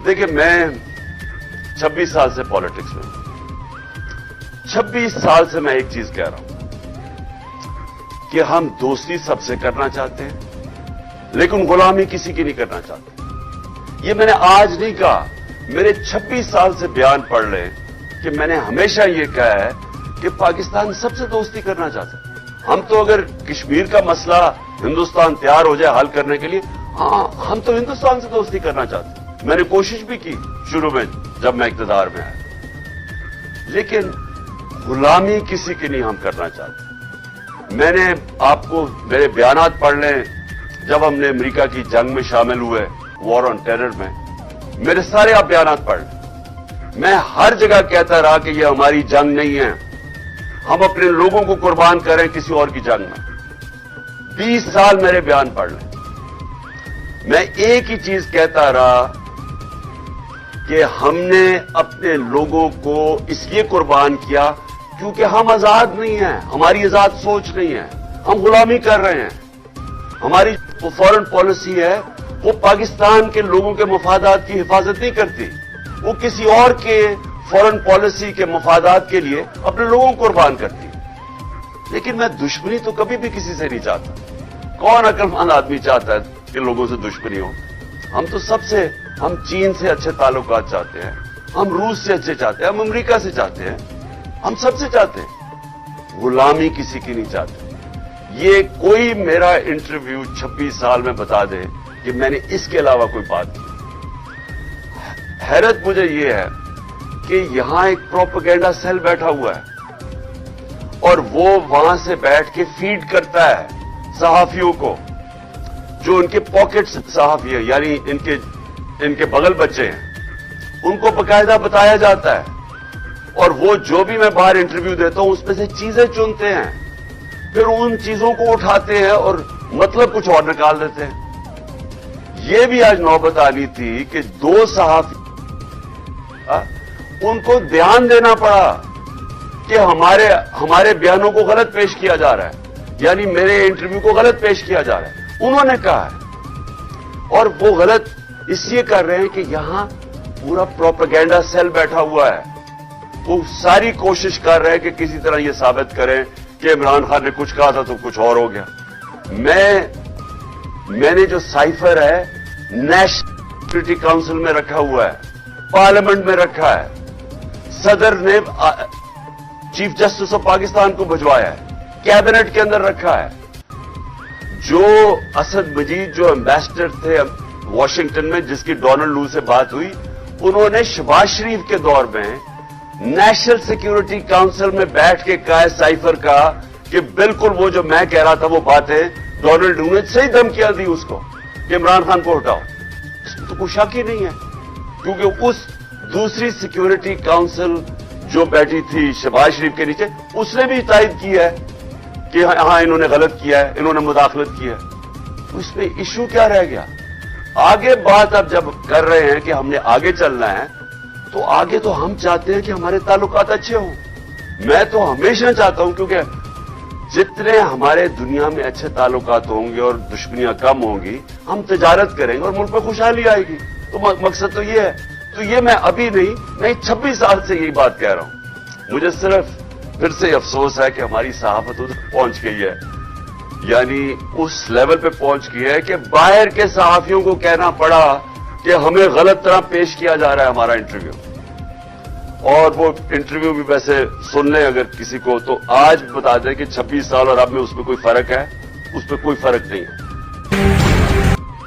देखिए, मैं 26 साल से पॉलिटिक्स में हूं। 26 साल से मैं एक चीज कह रहा हूं कि हम दोस्ती सबसे करना चाहते हैं, लेकिन गुलामी किसी की नहीं करना चाहते। ये मैंने आज नहीं कहा, मेरे 26 साल से बयान पढ़ लें कि मैंने हमेशा ये कहा है कि पाकिस्तान सबसे दोस्ती करना चाहता है। हम तो अगर कश्मीर का मसला हिंदुस्तान तैयार हो जाए हल करने के लिए, हाँ, हम तो हिंदुस्तान से दोस्ती करना चाहते हैं। मैंने कोशिश भी की शुरू में जब मैं इक़्तिदार में आया, लेकिन गुलामी किसी की नहीं हम करना चाहते। मैंने आपको मेरे बयानात पढ़ लें, जब हमने अमेरिका की जंग में शामिल हुए, वॉर ऑन टेरर में, मेरे सारे आप बयानात पढ़ लें। मैं हर जगह कहता रहा कि ये हमारी जंग नहीं है, हम अपने लोगों को कुर्बान करें किसी और की जंग में। 20 साल मेरे बयान पढ़ लें, मैं एक ही चीज कहता रहा कि हमने अपने लोगों को इसलिए कुर्बान किया क्योंकि हम आजाद नहीं हैं, हमारी आजाद सोच नहीं है, हम गुलामी कर रहे हैं। हमारी जो फॉरेन पॉलिसी है वो पाकिस्तान के लोगों के मफादात की हिफाजत नहीं करती, वो किसी और के फॉरेन पॉलिसी के मफादात के लिए अपने लोगों को कुर्बान करती। लेकिन मैं दुश्मनी तो कभी भी किसी से नहीं चाहता। कौन अक्लमंद आदमी चाहता है कि लोगों से दुश्मनी हो? हम तो सबसे, हम चीन से अच्छे ताल्लुकात चाहते हैं, हम रूस से अच्छे चाहते हैं, हम अमेरिका से चाहते हैं, हम सबसे चाहते हैं। गुलामी किसी की नहीं चाहते। ये कोई मेरा इंटरव्यू 26 साल में बता दे कि मैंने इसके अलावा कोई बात की। हैरत मुझे ये है कि यहां एक प्रोपेगेंडा सेल बैठा हुआ है और वो वहां से बैठ के फीड करता है सहाफियों को, जो उनके पॉकेट सहाफी है, यानी इनके बगल बच्चे हैं, उनको बकायदा बताया जाता है। और वो जो भी मैं बाहर इंटरव्यू देता हूं उसमें से चीजें चुनते हैं, फिर उन चीजों को उठाते हैं और मतलब कुछ और निकाल देते हैं। ये भी आज नौबत आनी थी कि 2 सहाफी, उनको ध्यान देना पड़ा कि हमारे बयानों को गलत पेश किया जा रहा है, यानी मेरे इंटरव्यू को गलत पेश किया जा रहा है, उन्होंने कहा है। और वो गलत इसलिए कर रहे हैं कि यहां पूरा प्रोपेगेंडा सेल बैठा हुआ है, वो सारी कोशिश कर रहे हैं कि किसी तरह ये साबित करें कि इमरान खान ने कुछ कहा था तो कुछ और हो गया। मैंने जो साइफर है नेशनल सिक्योरिटी काउंसिल में रखा हुआ है, पार्लियामेंट में रखा है, सदर ने चीफ जस्टिस ऑफ पाकिस्तान को भिजवाया है, कैबिनेट के अंदर रखा है। जो असद मजीद जो एम्बेसडर थे वॉशिंगटन में, जिसकी डोनाल्ड लू से बात हुई, उन्होंने शहबाज शरीफ के दौर में नेशनल सिक्योरिटी काउंसिल में बैठ के कहा है साइफर का कि बिल्कुल वो जो मैं कह रहा था वो बातें डोनाल्ड लू ने सही धमकियां दी उसको कि इमरान खान को हटाओ। इसमें तो कोई शक ही नहीं है, क्योंकि उस दूसरी सिक्योरिटी काउंसिल जो बैठी थी शहबाज शरीफ के नीचे, उसने भी तायद की है कि हां इन्होंने गलत किया है, इन्होंने मुदाखलत की है। तो इसमें इश्यू क्या रह गया? आगे बात अब जब कर रहे हैं कि हमने आगे चलना है, तो आगे तो हम चाहते हैं कि हमारे ताल्लुकात अच्छे हों। मैं तो हमेशा चाहता हूं, क्योंकि जितने हमारे दुनिया में अच्छे ताल्लुकात होंगे और दुश्मनियां कम होंगी, हम तिजारत करेंगे और मुल्क में खुशहाली आएगी। तो मकसद तो ये है। तो ये मैं अभी नहीं, मैं 26 साल से यही बात कह रहा हूं। मुझे सिर्फ फिर से अफसोस है कि हमारी सहाफत उधर पहुंच गई है, यानी उस लेवल पे पहुंच गई है कि बाहर के सहाफियों को कहना पड़ा कि हमें गलत तरह पेश किया जा रहा है हमारा इंटरव्यू। और वो इंटरव्यू भी वैसे सुन लें अगर किसी को, तो आज बता दें कि 26 साल और अब में उसमें कोई फर्क है? उसमें कोई फर्क नहीं है।